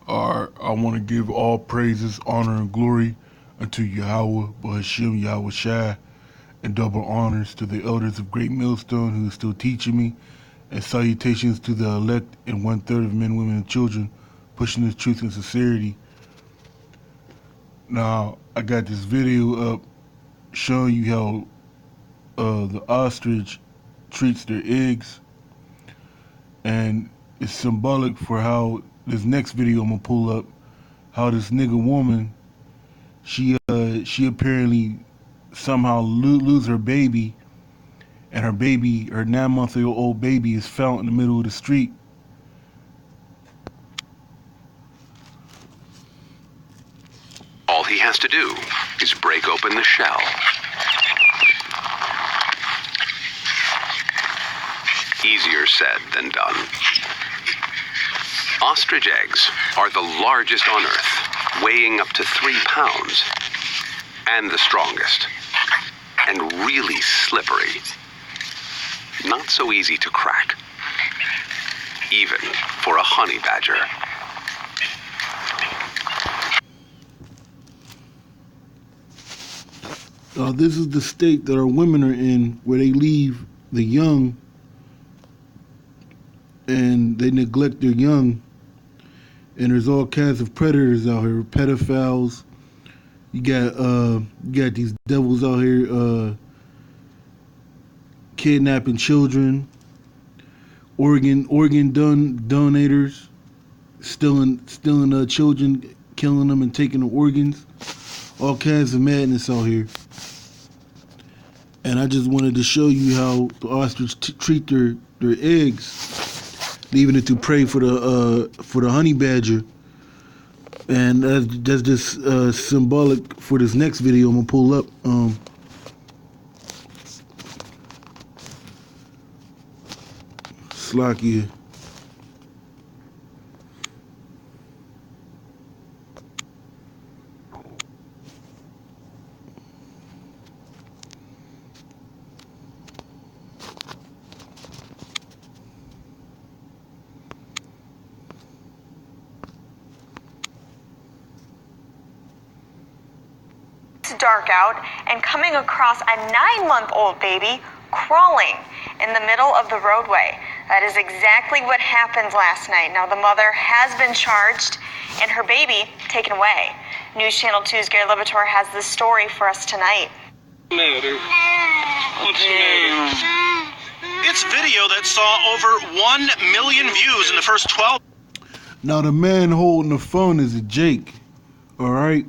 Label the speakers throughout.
Speaker 1: I want to give all praises, honor, and glory unto Yahweh, Bahashim Yahweh Shai, and double honors to the elders of Great Millstone who is still teaching me, and salutations to the elect and 1/3 of men, women, and children pushing this truth and sincerity. Now, I got this video up showing you how the ostrich treats their eggs, and it's symbolic for how this next video I'm gonna pull up, how this nigga woman, she apparently somehow lose her baby, and her 9-month-old baby is found in the middle of the street.
Speaker 2: All he has to do is break open the shell. Easier said than done. Ostrich eggs are the largest on Earth, weighing up to 3 pounds, and the strongest, and really slippery. Not so easy to crack, even for a honey badger.
Speaker 1: This is the state that our women are in, where they leave the young and they neglect their young. And there's all kinds of predators out here, pedophiles. You got these devils out here kidnapping children, organ donators, stealing children, killing them and taking the organs. All kinds of madness out here. And I just wanted to show you how the ostrich treat their eggs, leaving it to prey for the honey badger. And that's just symbolic for this next video I'm gonna pull up. Slakia.
Speaker 3: Dark out and coming across a 9-month-old baby crawling in the middle of the roadway. That is exactly what happened last night. Now the mother has been charged and her baby taken away. News Channel 2's Gary Libator has this story for us tonight.
Speaker 4: It's video that saw over 1 million views in the first 12.
Speaker 1: Now the man holding the phone is a Jake, all right?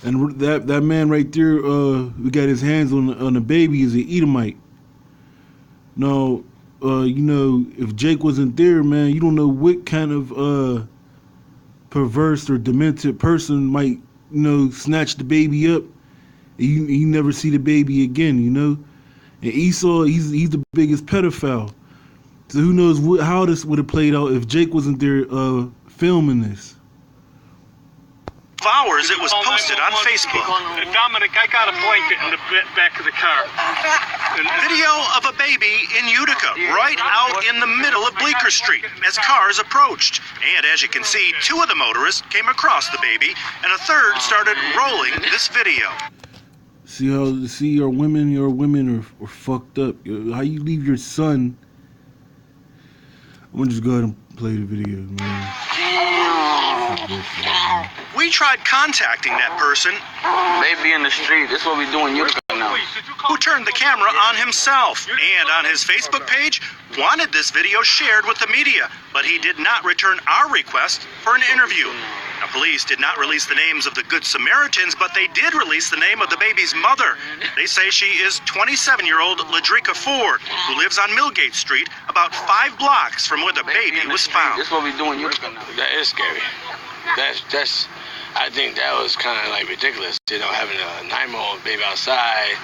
Speaker 1: And that man right there, who got his hands on the baby, is an Edomite. Now, if Jake wasn't there, man, you don't know what kind of perverse or demented person might, snatch the baby up. And you never see the baby again, And Esau, he's the biggest pedophile. So who knows how this would have played out if Jake wasn't there filming this.
Speaker 4: Hours it was posted on Facebook.
Speaker 5: Dominic, I got a blanket in the back of the car.
Speaker 4: Video of a baby in Utica, right out in the middle of Bleecker Street, as cars approached. And as you can see, 2 of the motorists came across the baby, and a third started rolling this video.
Speaker 1: See our women are fucked up. How you leave your son? I'm gonna just go ahead and play the video, man.
Speaker 4: We tried contacting that person.
Speaker 6: Baby in the street. This is what we do in Utica now.
Speaker 4: Who turned the camera on himself and on his Facebook page wanted this video shared with the media, but he did not return our request for an interview. Now, police did not release the names of the Good Samaritans, but they did release the name of the baby's mother. They say she is 27-year-old Ladrika Ford, who lives on Millgate Street, about 5 blocks from where the baby was found.
Speaker 6: This is what we do in Utica now.
Speaker 7: That is scary. That's I think that was kind of like ridiculous, having a 9-month-old baby outside.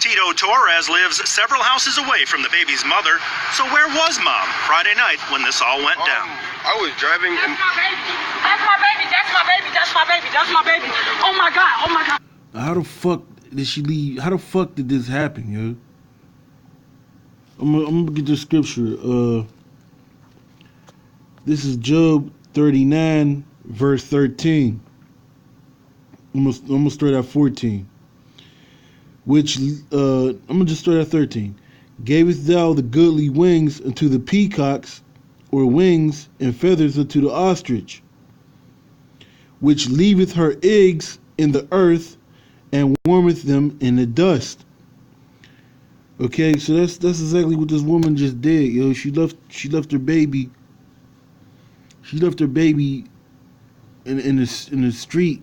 Speaker 4: Tito Torres lives several houses away from the baby's mother, so where was Mom Friday night when this all went down?
Speaker 8: I was driving and...
Speaker 9: That's my baby, that's my baby, that's my baby, that's my baby. Oh my God, oh my God.
Speaker 1: How the fuck did she leave? How the fuck did this happen, yo? I'm gonna get the scripture. This is Job 39, verse 13. I'm gonna start at 14. Which I'm gonna just start at 13. Gavest thou the goodly wings unto the peacocks, or wings and feathers unto the ostrich, which leaveth her eggs in the earth and warmeth them in the dust. Okay, so that's exactly what this woman just did, yo. She left her baby. She left her baby in the street.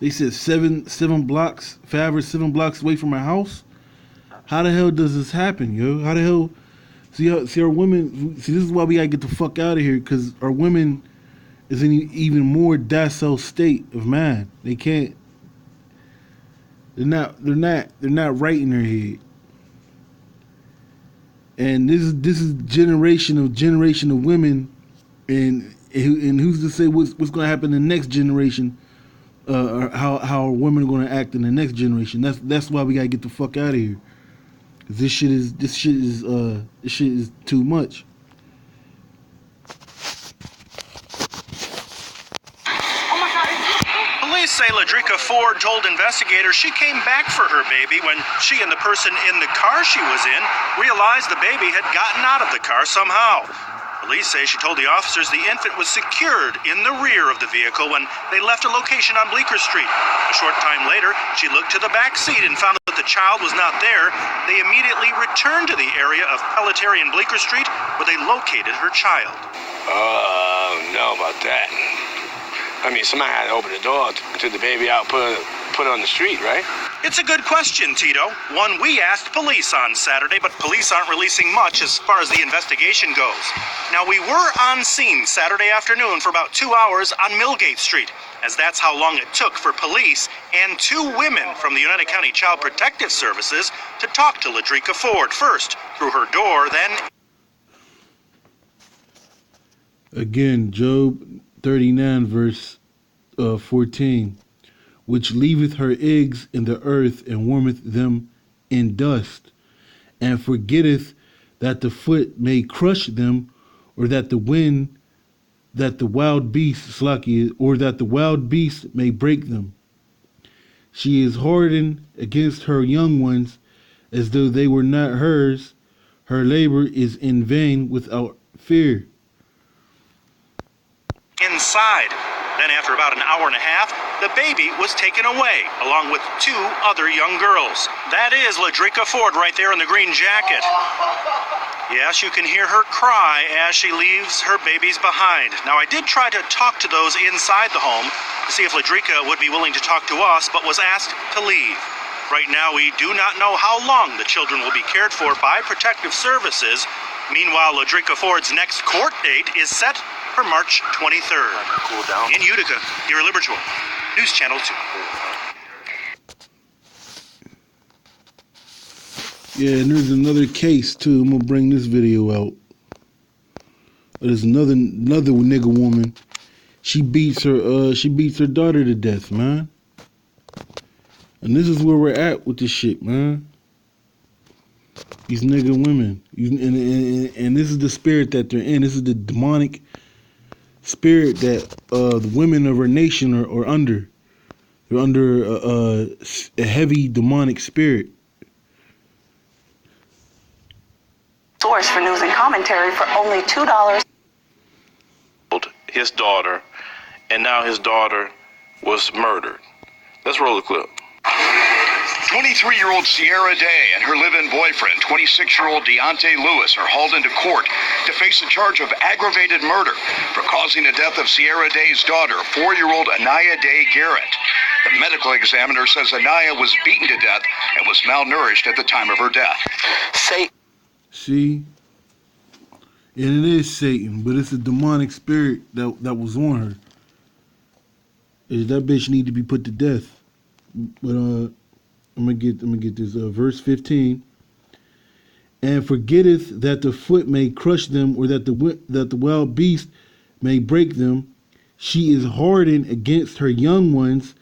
Speaker 1: They said 7 blocks, 5 or 7 blocks away from her house. How the hell does this happen, yo? How the hell? See our women. See, this is why we gotta get the fuck out of here, because our women is in an even more docile state of mind. They can't. They're not right in their head. And this is generation of women, and who's to say what's going to happen in the next generation, or how women are going to act in the next generation. That's why we got to get the fuck out of here. 'Cause this shit is too much.
Speaker 4: Police say Ladrika Ford told investigators she came back for her baby when she and the person in the car she was in realized the baby had gotten out of the car somehow. Police say she told the officers the infant was secured in the rear of the vehicle when they left a location on Bleecker Street. A short time later, she looked to the back seat and found that the child was not there. They immediately returned to the area of Pelletier and Bleecker Street, where they located her child.
Speaker 7: Know about that. I mean, somebody had to open the door to the baby out, put it on the street, right?
Speaker 4: It's a good question, Tito. One we asked police on Saturday, but police aren't releasing much as far as the investigation goes. Now, we were on scene Saturday afternoon for about 2 hours on Millgate Street, as that's how long it took for police and 2 women from the United County Child Protective Services to talk to Ladrika Ford, first through her door, then...
Speaker 1: Again, Job 39, verse 14. Which leaveth her eggs in the earth and warmeth them in dust, and forgetteth that the foot may crush them, or that the wild beast may break them. She is hardened against her young ones, as though they were not hers. Her labor is in vain without fear.
Speaker 4: Inside. Then after about an hour and a half, the baby was taken away, along with 2 other young girls. That is Ladrika Ford right there in the green jacket. Yes, you can hear her cry as she leaves her babies behind. Now, I did try to talk to those inside the home to see if Ladrika would be willing to talk to us, but was asked to leave. Right now, we do not know how long the children will be cared for by Protective Services. Meanwhile, Ladrika Ford's next court date is set for March 23rd. Cool down. In Utica, Erie Libertual, News Channel 2.
Speaker 1: Yeah, and there's another case too. I'm gonna bring this video out. There's another nigga woman. She beats her daughter to death, man. And this is where we're at with this shit, man. These nigga women, and this is the spirit that they're in. This is the demonic spirit that the women of our nation are under. They're under a heavy demonic spirit.
Speaker 9: Source for news and commentary for only $2.
Speaker 8: His daughter, and now his daughter was murdered. Let's roll the clip.
Speaker 10: 23-year-old Sierra Day and her live-in boyfriend, 26-year-old Deontay Lewis, are hauled into court to face a charge of aggravated murder for causing the death of Sierra Day's daughter, 4-year-old Anaya Day Garrett. The medical examiner says Anaya was beaten to death and was malnourished at the time of her death.
Speaker 1: See? And it is Satan, but it's a demonic spirit that was on her. That bitch need to be put to death. But I'm gonna get this verse 15. And forgetteth that the foot may crush them, or that the wild beast may break them. She is hardened against her young ones,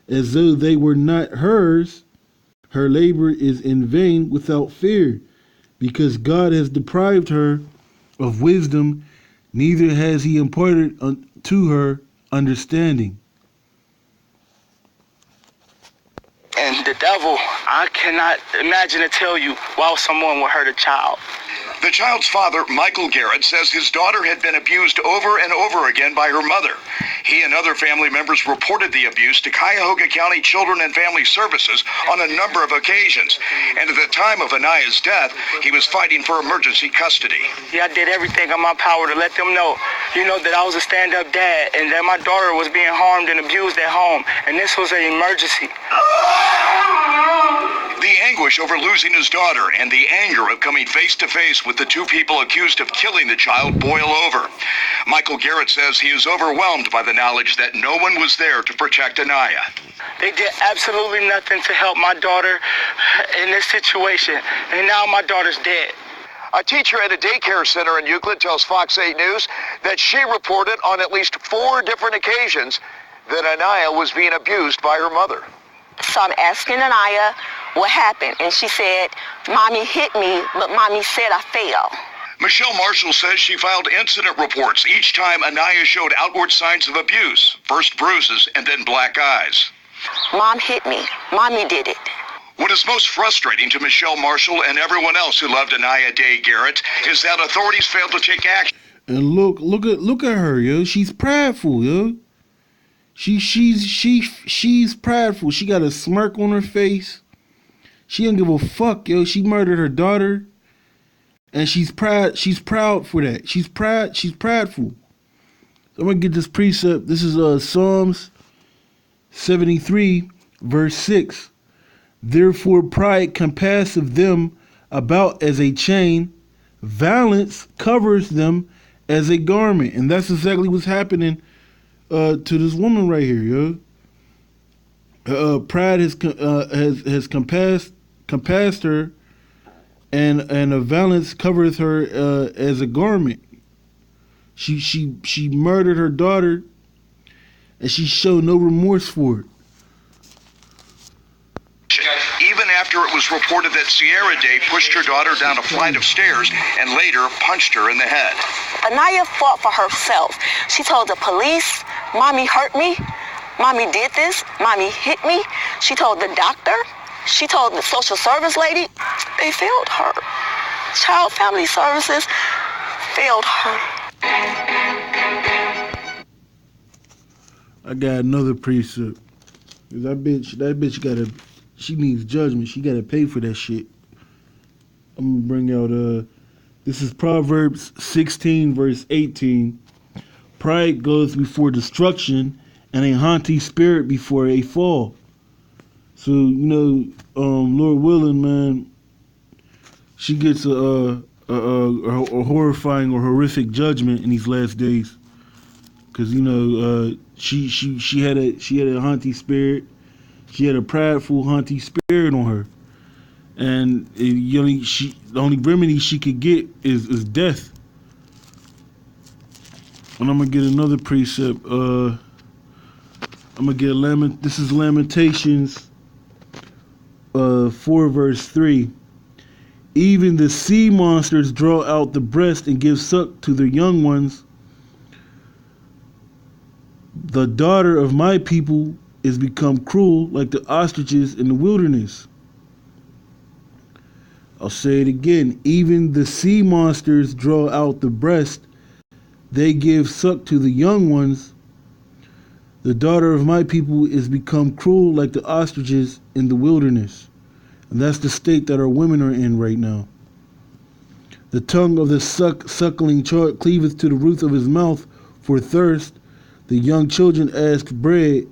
Speaker 1: as though they were not hers. Her labor is in vain without fear, because God has deprived her of wisdom neither has he imparted to her understanding.
Speaker 7: And the devil, I cannot imagine to tell you why someone would hurt a child.
Speaker 10: The child's father, Michael Garrett, says his daughter had been abused over and over again by her mother. He and other family members reported the abuse to Cuyahoga County Children and Family Services on a number of occasions. And at the time of Anaya's death, he was fighting for emergency custody.
Speaker 7: Yeah, I did everything in my power to let them know, that I was a stand-up dad and that my daughter was being harmed and abused at home. And this was an emergency.
Speaker 10: The anguish over losing his daughter and the anger of coming face to face with the two people accused of killing the child boil over. Michael Garrett says he is overwhelmed by the knowledge that no one was there to protect Anaya.
Speaker 7: They did absolutely nothing to help my daughter in this situation, and now my daughter's dead.
Speaker 10: A teacher at a daycare center in Euclid tells Fox 8 News that she reported on at least 4 different occasions that Anaya was being abused by her mother.
Speaker 9: So I'm asking Anaya what happened, and she said, Mommy hit me, but Mommy said I fell.
Speaker 10: Michelle Marshall says she filed incident reports each time Anaya showed outward signs of abuse, first bruises and then black eyes.
Speaker 9: Mom hit me. Mommy did it.
Speaker 10: What is most frustrating to Michelle Marshall and everyone else who loved Anaya Day Garrett is that authorities failed to take action.
Speaker 1: And look at her, yo. She's prideful, yo. She's prideful. She got a smirk on her face. She don't give a fuck, yo. She murdered her daughter, and she's proud. She's proud for that. She's prideful. So I'm gonna get this precept. This is Psalms 73, verse 6. Therefore pride compasseth them about as a chain, violence covers them as a garment. And that's exactly what's happening to this woman right here, yo. Pride has compassed her, and a violence covereth her as a garment. She murdered her daughter, and she showed no remorse for it.
Speaker 10: Even after it was reported that Sierra Day pushed her daughter down a flight of stairs and later punched her in the head.
Speaker 9: Anaya fought for herself. She told the police, Mommy hurt me. Mommy did this. Mommy hit me. She told the doctor. She told the social service lady. They failed her. Child Family Services failed her.
Speaker 1: I got another precept. That bitch she needs judgment. She gotta pay for that shit. I'm gonna bring out this is Proverbs 16, verse 18. Pride goes before destruction, and a haughty spirit before a fall. So, Lord willing, man, she gets a horrifying or horrific judgment in these last days. Cause she had a haughty spirit. She had a prideful, haughty spirit on her, and the only remedy she could get is death. And I'm gonna get another precept. I'm gonna get This is Lamentations 4 verse 3. Even the sea monsters draw out the breast and give suck to their young ones. The daughter of my people is become cruel like the ostriches in the wilderness. I'll say it again. Even the sea monsters draw out the breast. They give suck to the young ones. The daughter of my people is become cruel like the ostriches in the wilderness. And that's the state that our women are in right now. The tongue of the suckling child cleaveth to the roof of his mouth for thirst. The young children ask bread,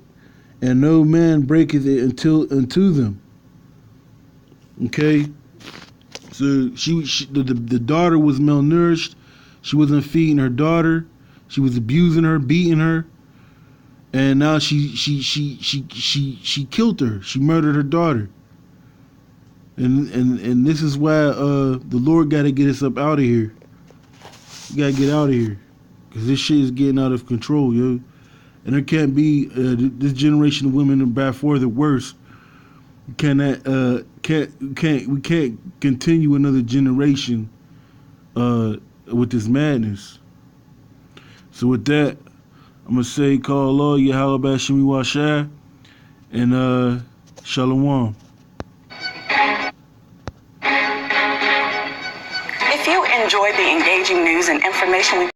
Speaker 1: and no man breaketh it unto them. Okay? So the daughter was malnourished. She wasn't feeding her daughter. She was abusing her, beating her. And now she killed her. She murdered her daughter. And this is why the Lord got to get us up out of here. We got to get out of here. Because this shit is getting out of control, yo. And there can't be this generation of women are by far the worst. We can't continue another generation with this madness. So with that, I'm gonna say call law, Yahalabah Shemi Washai, and Shalom.
Speaker 9: If you enjoy the engaging news and information we